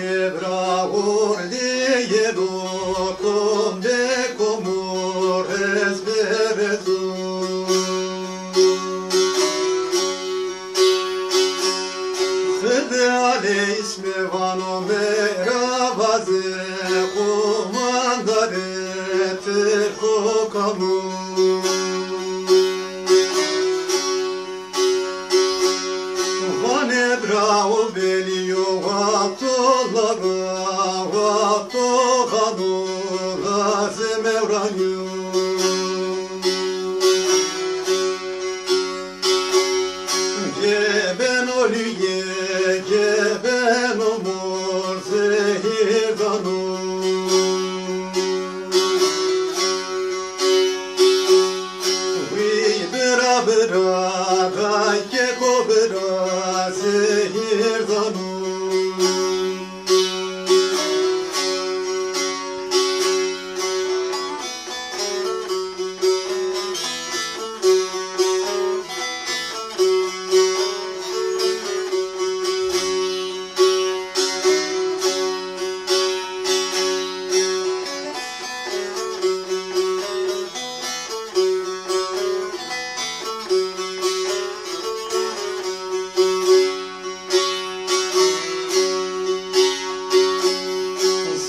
nebra urlie locum de comores berezu. Hıdı ale ismi vano meravaze kumandare tırko kamu. Bravo belio vattolara vattohanu lazemevranyu. Geben oliye geben omor zehirdanu. Vi bera bera da keko bera zehirdanu.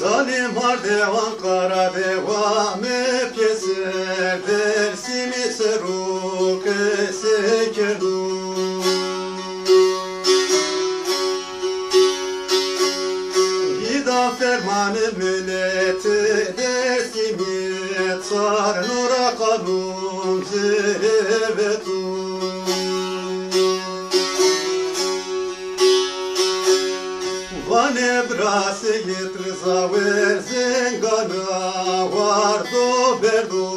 Zalim har devam kara devam hep keser dersimi seruk esekeru. Gida fermanı milleti dersimi tsar nura kanun zerevetu. Vane brase yetrzaver zengana vardo berdo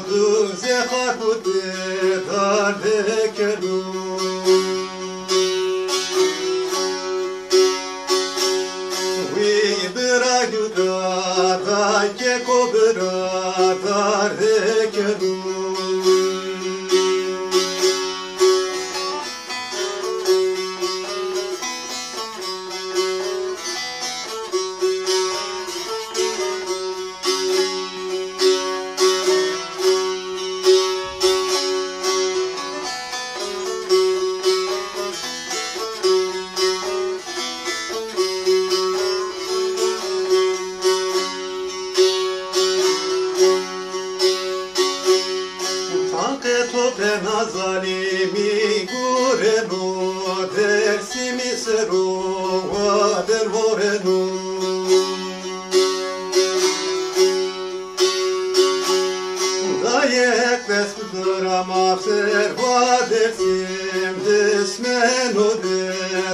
duze harpute darde kedu. Vi bera yuda da keko bera darde kedu. Nazalimi gurenu dersimi seru vader vorenu. Dayek veskutura mafser vadersim desmenu de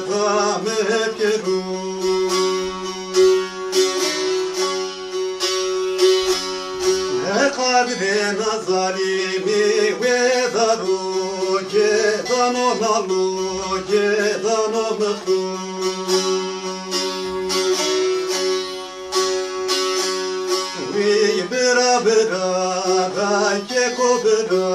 damep keru. Kadre nazalimi vedaru gedano nalu gedano mıhtu. Vi bera bera da keko bera